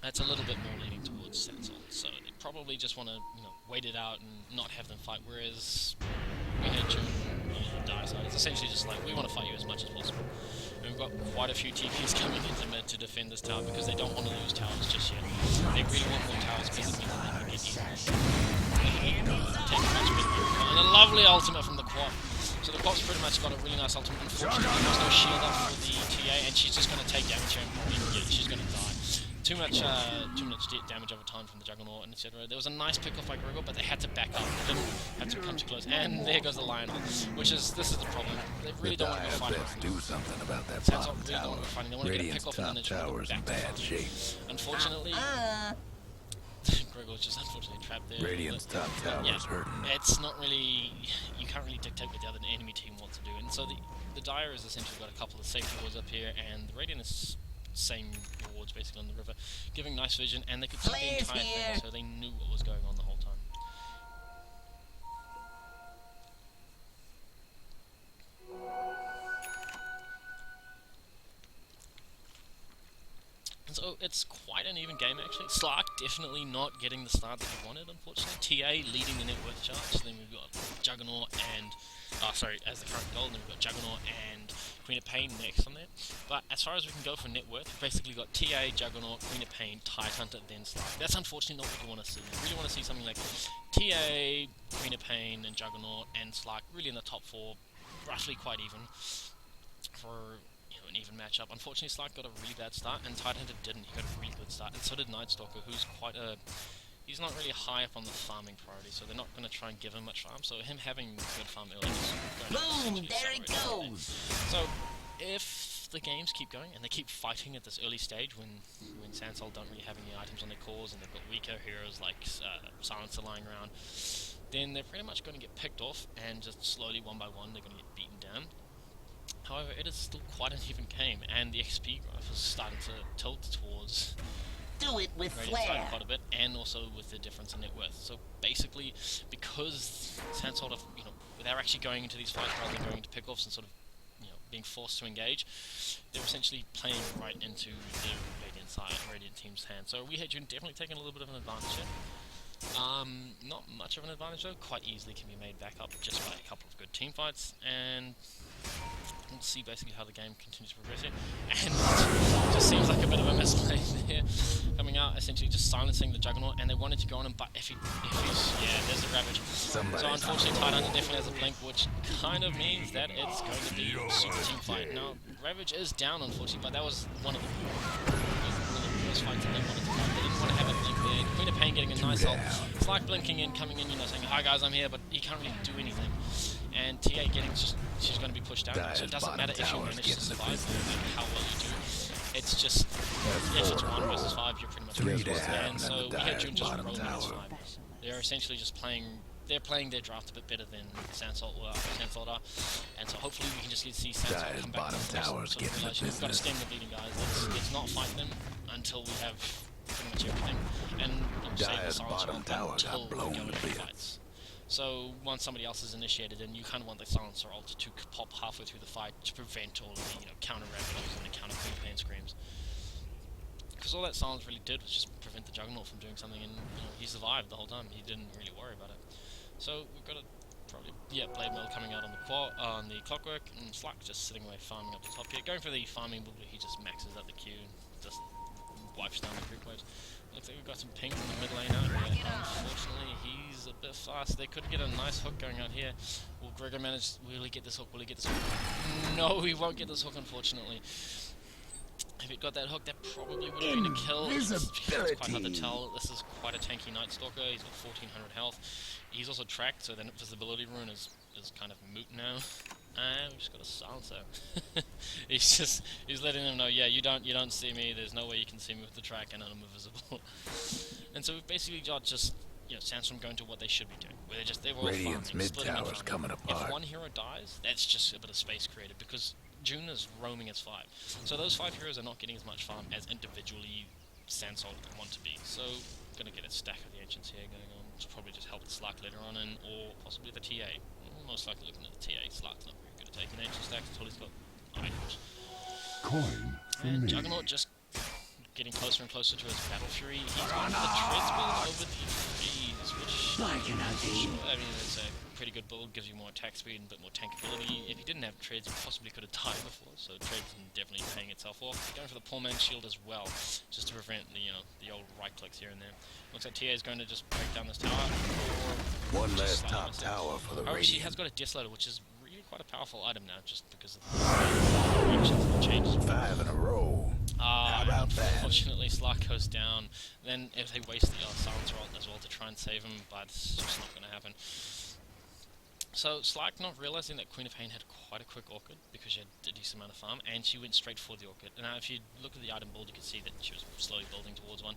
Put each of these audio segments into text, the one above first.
That's a little bit more leaning towards Sansol. So they probably just want to, wait it out and not have them fight. Whereas WeHateJun, Dire side, it's essentially just like, we want to fight you as much as possible. And we've got quite a few TPs coming into mid to defend this tower because they don't want to lose towers just yet. They really want more towers because it means that they can get easily. Take much bigger. And a lovely ultimate from the Quad. So the Quad's pretty much got a really nice ultimate. Unfortunately, there's no shield up for the TA, and she's just going to take damage here. Yeah, she's going to die. Too much damage over time from the Juggernaut and etc. There was a nice pick off by Gregor, but they had to back up. They didn't have to come too close. And there goes the Lionel, this is the problem. They really don't want to go fighting. Do something about that bottom tower. Really don't want to go fighting. They want to get a pick off and then it's tower's in bad shape. Unfortunately, Gregor's just unfortunately trapped there. Radiant's top tower's hurting. It's not really, you can't really dictate what the other enemy team wants to do. And so the Dire has essentially got a couple of safety walls up here, and the Radiant is same wards basically on the river, giving nice vision, and they could see the entire thing, so they knew what was going on the whole time. And so it's quite an even game actually. Slark definitely not getting the start that he wanted, unfortunately. TA leading the net worth charts, then we've got Juggernaut and as the current gold, and then we've got Juggernaut and Queen of Pain next on there. But as far as we can go for net worth, we've basically got TA, Juggernaut, Queen of Pain, Tidehunter, then Slark. That's unfortunately not what you want to see. You really want to see something like TA, Queen of Pain, and Juggernaut, and Slark really in the top 4, roughly quite even, for an even matchup. Unfortunately, Slark got a really bad start, and Tidehunter didn't. He got a really good start, and so did Nightstalker, who's he's not really high up on the farming priority, so they're not going to try and give him much farm. So him having good farm early is going to boom, there it goes. So if the games keep going and they keep fighting at this early stage when Sansol don't really have any items on their cores and they've got weaker heroes like Silencer lying around, then they're pretty much going to get picked off, and just slowly one by one they're going to get beaten down. However, it is still quite an even game, and the XP graph is starting to tilt towards do it with Radiant flair side quite a bit, and also with the difference in net worth. So basically, because Sansol have, they're actually going into these fights rather than going into pickoffs and sort of, being forced to engage, they're essentially playing right into the Radiant team's hand. So WeHateJun definitely taking a little bit of an advantage here. Not much of an advantage though, quite easily can be made back up just by a couple of good team fights, and we'll see basically how the game continues to progress here. And it just seems like a bit of a misplay there. Coming out, essentially just silencing the Juggernaut, and they wanted to go on him, but if he's, there's a Ravage. So unfortunately Tidehunter definitely has a blink, which kind of means that it's going to be a super team fight. Now, Ravage is down unfortunately, but that was one of the first fights that they wanted to fight. They didn't want to have a blink there. Queen of Pain getting a nice ult. It's like blinking in, coming in, saying, hi guys, I'm here, but he can't really do anything. And TA getting she's going to be pushed down, so it doesn't matter if you manage to survive, no matter how well you do. It's just, if it's 1 versus 5, you're pretty much exposed. And so WeHateJun just rolling this 5. They're essentially just playing their draft a bit better than Sansol are, and so hopefully we can just see Sansol come back to the sort of realize we've got to stem the bleeding, guys. Let's not fight them until we have pretty much everything, and save the Silencer until we go into fights. So once somebody else is initiated, then you kind of want the Silencer ult to pop halfway through the fight to prevent all of the counter Ravagers and the counter Queen Pain screams. Because all that silence really did was just prevent the Juggernaut from doing something, and he survived the whole time. He didn't really worry about it. So we've got Blade Mail coming out on the Clockwork, and Slark just sitting away farming up the top here. Going for the farming build, he just maxes out the Q, just wipes down the creep waves. Looks like we've got some pings in the mid lane out here. Unfortunately, he's a bit fast. They could get a nice hook going out here. Will Gregor manage? Will he get this hook? Will he get this hook? No, he won't get this hook, unfortunately. If he'd got that hook, that probably would have been a kill. It's quite hard to tell. This is quite a tanky Nightstalker. He's got 1400 health. He's also tracked, so then visibility rune is kind of moot now. And we've just got a silencer. he's letting them know, yeah, you don't see me. There's no way you can see me with the track, and I'm invisible. And so we've basically got just Sandstorm going to what they should be doing, where they're all Radiant's farming, mid tower's coming apart. If one hero dies, that's just a bit of space created because June is roaming as 5. So those 5 heroes are not getting as much farm as individually Sansol want to be. So gonna get a stack of the Ancients here going on, which will probably just help the Slark later on, or possibly the TA. Most likely looking at the TA. Slark's not very good at taking Ancient stacks until he's got items. Coin for and me. Juggernaut just getting closer and closer to his Battle Fury. He's got the Treads build over the Freeze, which, I mean, it's a pretty good build, gives you more attack speed and a bit more tankability. If he didn't have Treads, he possibly could have died before, so Treads is definitely paying itself off. Going for the Poor Man's Shield as well, just to prevent the, the old right clicks here and there. Looks like TA is going to just break down this tower. One last top tower for the Radiant. She Radiant. has got a Desolator, which is really quite a powerful item now, just because of the actions and changes. 5 in a row. How about that? Unfortunately, Slark goes down. Then if they waste the Silencer ult as well to try and save him, but it's just not going to happen. So Slark, not realizing that Queen of Pain had quite a quick Orchid because she had a decent amount of farm, and she went straight for the Orchid. Now, if you look at the item build, you can see that she was slowly building towards one.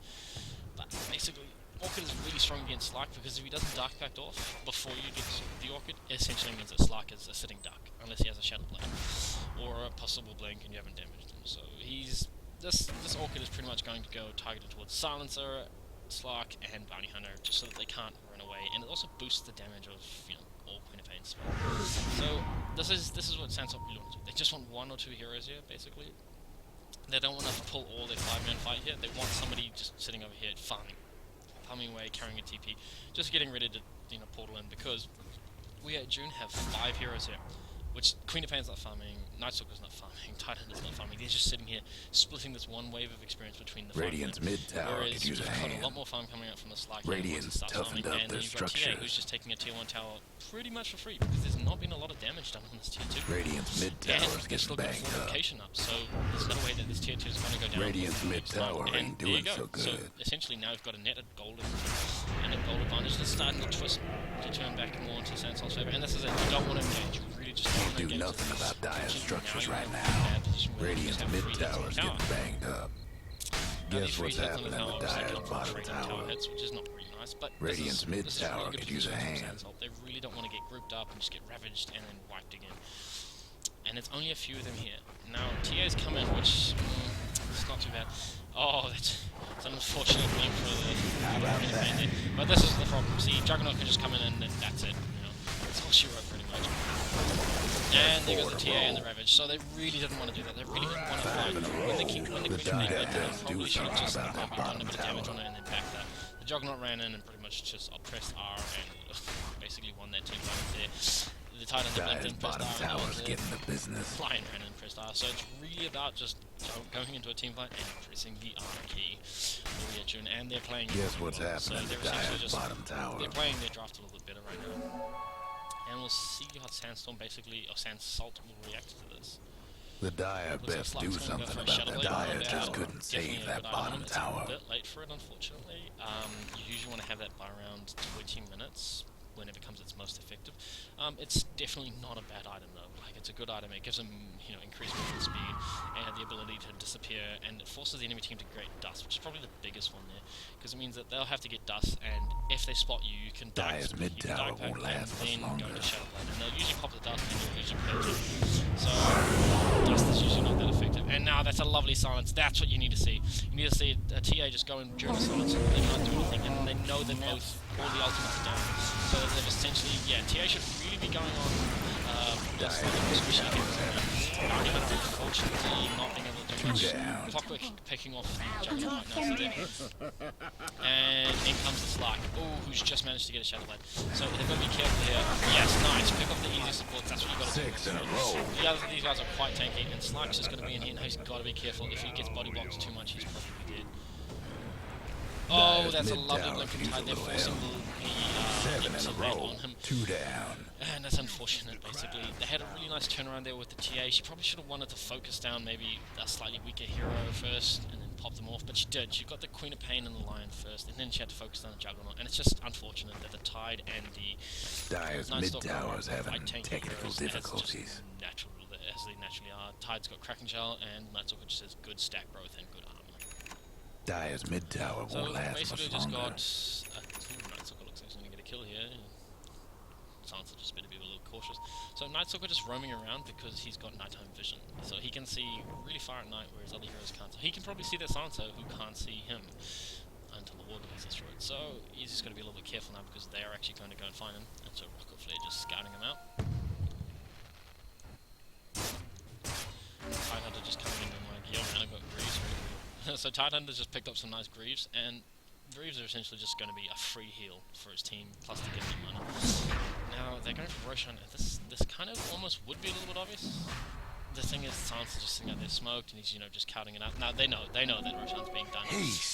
But basically, Orchid is really strong against Slark because if he doesn't Dark Pact off before you get the Orchid, it essentially means that Slark is a sitting duck, unless he has a Shadow Blade or a possible blink and you haven't damaged him. So he's this Orchid is pretty much going to go targeted towards Silencer, Slark, and Bounty Hunter, just so that they can't run away, and it also boosts the damage of all Queen of Pain spells. So this is what Sansop really want to do. They just want 1 or 2 heroes here, basically. They don't want to pull all their 5-man fight here. They want somebody just sitting over here farming away, carrying a TP, just getting ready to portal in, because WeHateJun have 5 heroes here, which Queen of Pain's not farming, Nightstalker's not farming, Titan's not farming. They're just sitting here splitting this one wave of experience between the Radiant's mid tower could use a hand. Got a lot more farm coming out from the Slark. Radiant's toughened up and their then you've got TA, structures. who's just taking a tier 1 tower pretty much for free, because there's not been a lot of damage done on this tier 2. Radiant's mid tower is getting banged up. Location up, so there's no way that this tier 2 is going to go down. Radiant's mid tower ain't doing so good. So essentially now we've got a net gold and a gold advantage that's starting to twist to turn back more into Sansop's favor, and this is it. You don't want to engage. You really just don't want to Do engage. nothing about dire structures right now. Radiant's mid tower is getting banged up. Guess what's happening with Dire's bottom tower? Which is not very nice, but Radiant's mid tower could use a hand. They really don't want to get grouped up and just get ravaged and then wiped again. And it's only a few of them here. Now TA's come in, which it's not too bad. Oh, it's an unfortunate thing for the but this is the problem. See, Juggernaut can just come in and that's it. That's all she wrote pretty much. And there goes the TA and the Ravage. So they really didn't want to do that. They really didn't want to fight. When the Queen of Pain did, they probably should have just done a bit of damage on it and then backed that. The Juggernaut ran in and pretty much just pressed R and basically won that team fight there. The Titan Dire's bottom tower's getting the business. Lion ran in and pressed R. So it's really about just going into a team fight and pressing the R key for WeHateJun, and they're playing. Guess what's happening to Dire's bottom tower? They're playing their draft a little bit better right now. And we'll see how Sandstorm basically, or Sandsalt will react to this. The Dire best do something about that. Dire just couldn't save that bottom tower. It's a bit late for it, unfortunately. You usually want to have that by around 20 minutes when it becomes its most effective. It's definitely not a bad item though. Like, it's a good item. It gives them, increased movement speed and the ability to disappear, and it forces the enemy team to create dust, which is probably the biggest one there, because it means that they'll have to get dust, and if they spot you, you can Dire's mid tower won't last and then much go longer. to Shadow Blade, and they'll usually pop the dust and you'll usually play it. So dust is usually not that effective. And now that's a lovely silence. That's what you need to see. You need to see a TA just go in during a silence. They can't do anything, and they know that both all the ultimates are down. So they've essentially, TA should really be going on this especially unfortunately not being able to do much. Clockwork picking off the Juggernaut right now. And in comes the Slark, who's just managed to get a Shadow Blade. So they've got to be careful here. Yes, nice. Pick off the easy supports. That's what you've got to do. 6 in a row. These guys are quite tanky, and Slark's just going to be in here. Now he's got to be careful. If he gets body blocked too much, he's probably dead. Oh, that's a lovely blink from Tide. They're forcing the 7 in a row. on him. 2 down. And that's unfortunate, basically. They had a really nice turnaround there with the TA. She probably should have wanted to focus down maybe a slightly weaker hero first and then pop them off, but she did. She got the Queen of Pain and the Lion first, and then she had to focus down the Juggernaut. And it's just unfortunate that the Tide and the Dire's mid tower's having technical heroes difficulties. As they naturally are. Tide's got Kraken Shell, and Nightstalker just has good stack growth and good armor. Dire's mid tower won't last basically much just longer. got Nightstalker looks like he's going to get a kill here. Silencer just better be a little cautious. So Nightstalker just roaming around because he's got nighttime vision, so he can see really far at night, whereas other heroes can't. So he can probably see that Silencer, who can't see him until the ward is destroyed. So he's just got to be a little bit careful now because they are actually going to go and find him. And so Rocket Flare just scouting him out. Tidehunter just coming in and like, yo man, I got Grease ready for you. So Tidehunter's just picked up some nice Greaves, and Greaves are essentially just going to be a free heal for his team, plus to get them money. Now, they're going for Roshan, and this kind of almost would be a little bit obvious. The thing is, Silence is just sitting out there smoked, and he's, you know, just counting it up. Now, they know that Roshan's being done.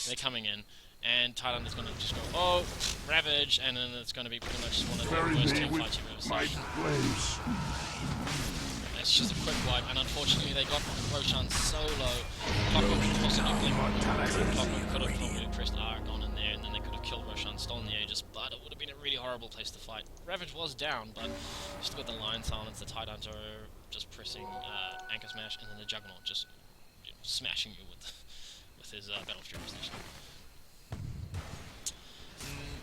They're coming in, and Tidehunter's going to just go, oh, Ravage, and then it's going to be pretty much one of the worst team fights you've ever seen. It's just a quick wipe, and unfortunately they got Roshan so low. Clockwork possibly could have probably pressed Aragon in there, and then they could have killed Roshan, stolen the Aegis, but it would have been a really horrible place to fight. Ravage was down, but still got the Lion Silence, the Tidehunter just pressing Anchor Smash, and then the Juggernaut just, you know, smashing you with his Battle of Jurisdiction.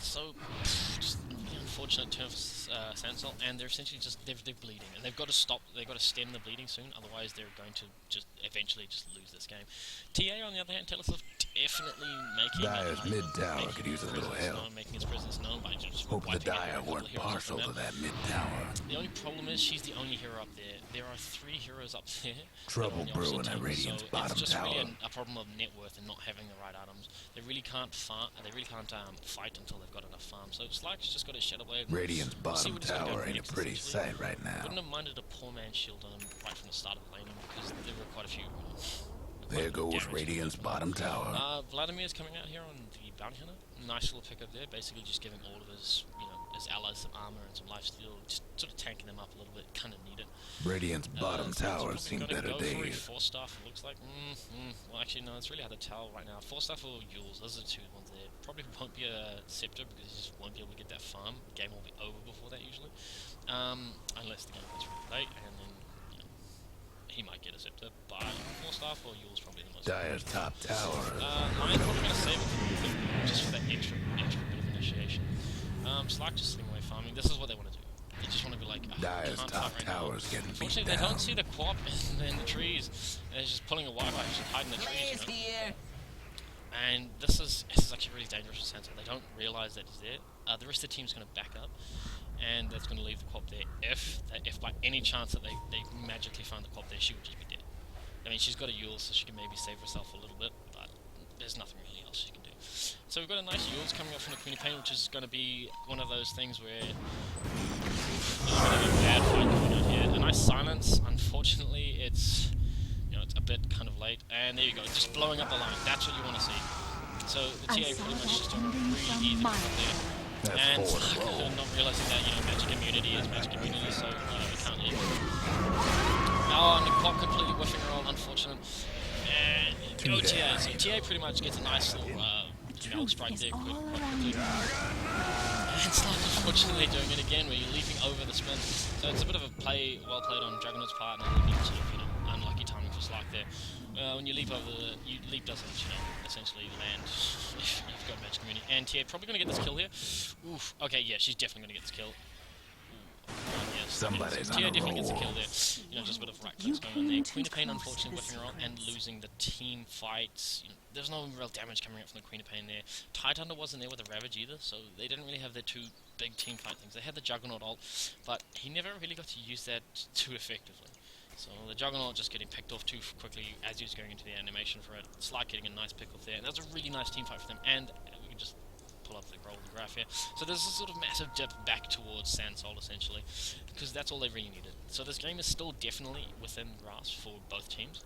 So, just really unfortunate turn for Sansol, and they're essentially just, they're bleeding, and they've got to stop, they've got to stem the bleeding soon, otherwise they're going to just eventually just lose this game. TA, on the other hand, Telesov definitely making Dire's mid tower could use a little help. Making his presence known by just Hope the wiping Dire out weren't partial to that mid tower. The only problem is she's the only hero up there. There are 3 heroes up there. Trouble brewing at Radiant's bottom it's just tower. really a problem of net worth and not having the right items. They really can't fight until they've got enough farm. So it's like she's just got a Shadow Blade. Radiant's bottom tower ain't a pretty sight right now. Wouldn't have minded a poor man's shield on him right from the start of the laning, because there were quite a few. There goes Radiant's bottom tower. Vladimir's coming out here on the Bounty Hunter. Nice little pickup there, basically just giving all of his, his allies some armor and some lifesteal, just sort of tanking them up a little bit, kind of need it. Radiant's bottom tower seen better days. 4-staff, it looks like. Well, actually, no, it's really hard to tell right now. 4-staff or Yules, those are the 2 ones there. Probably won't be a Scepter, because he just won't be able to get that farm. The game will be over before that, usually. Unless the game gets really late, and then, he might get a Scepter, but 4-staff or Yule's probably the most. Dire's top tower. Lion's probably going to save it just for that extra bit of initiation. Slack just sitting away farming. This is what they want to do. They just want to be like, Dire's top tower's getting beat unfortunately, down. they don't see the quap in the trees. They're just pulling a Wi-Fi, just hiding the trees. Here. And this is actually really dangerous for Sansa. They don't realise that he's there. The rest of the team's going to back up, and that's going to leave the quap there. If by any chance that they magically find the quap there, she would just be dead. I mean, she's got a Yule, so she can maybe save herself a little bit, but there's nothing really else she can do. So we've got a nice Yules coming up from the Queen of Pain, which is going to be one of those things where there's a bit of a bad fight going on here. A nice silence. Unfortunately, it's it's a bit kind of late. And there you go, just blowing up the line. That's what you want to see. So the TA pretty much just doing a really easy job there. And not realizing that magic immunity is magic immunity, so it can't hit. Oh, and the quap completely whiffing her all, unfortunate. And go TA. So TA pretty much gets a nice little meld strike there quickly. And Slack unfortunately doing it again, where you're leaping over the spin. So it's a bit of a well played on Juggernaut's part, and a little bit sort of unlucky timing for Slack there. When you leap over leap doesn't essentially land if you've got magic immunity. And TA probably going to get this kill here. Oof. Okay, yeah, she's definitely going to get this kill. Yes, Somebody's on a TA definitely gets a roll. kill there. Just a bit of right clicks going on there. Queen of Pain unfortunately whiffing her on and losing the team fights. There's no real damage coming out from the Queen of Pain there. Tidehunter wasn't there with the Ravage either, so they didn't really have their 2 big team fight things. They had the Juggernaut ult, but he never really got to use that too effectively. So the Juggernaut just getting picked off too quickly as he was going into the animation for it. Slight getting a nice pick off there, and that was a really nice team fight for them. And we can just pull up the graph here. So there's a sort of massive dip back towards Sansol essentially, because that's all they really needed. So this game is still definitely within grasp for both teams.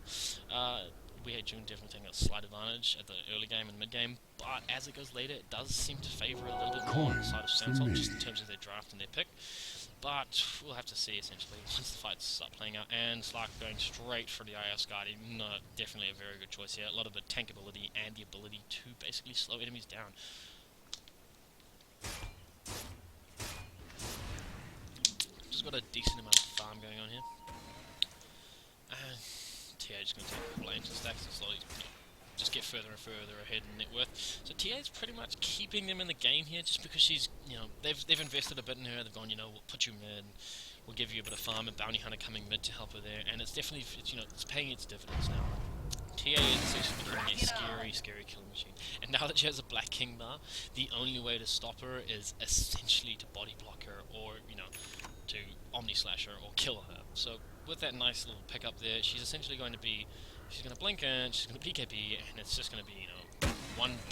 WeHateJun definitely taking a slight advantage at the early game and mid game, but as it goes later, it does seem to favour a little bit more on the side of Sansol, just in terms of their draft and their pick. But we'll have to see essentially once the fights start playing out. And Slark going straight for the IS Guardian. No, definitely a very good choice here. A lot of the tank ability and the ability to basically slow enemies down. Just got a decent amount of farm going on here. And TA just going to take a couple ancient stacks and slowly just get further and further ahead in net worth. So TA is pretty much keeping them in the game here, just because she's, they've invested a bit in her. They've gone, we'll put you mid, we'll give you a bit of farm, and Bounty Hunter coming mid to help her there, and it's definitely, it's paying its dividends now. TA is essentially becoming a scary killing machine. And now that she has a Black King bar, the only way to stop her is essentially to body block her, or, to Omni Slash her, or kill her. So with that nice little pickup there, she's essentially going to be she's gonna blink and she's gonna PKP, and it's just gonna be, you know, one dead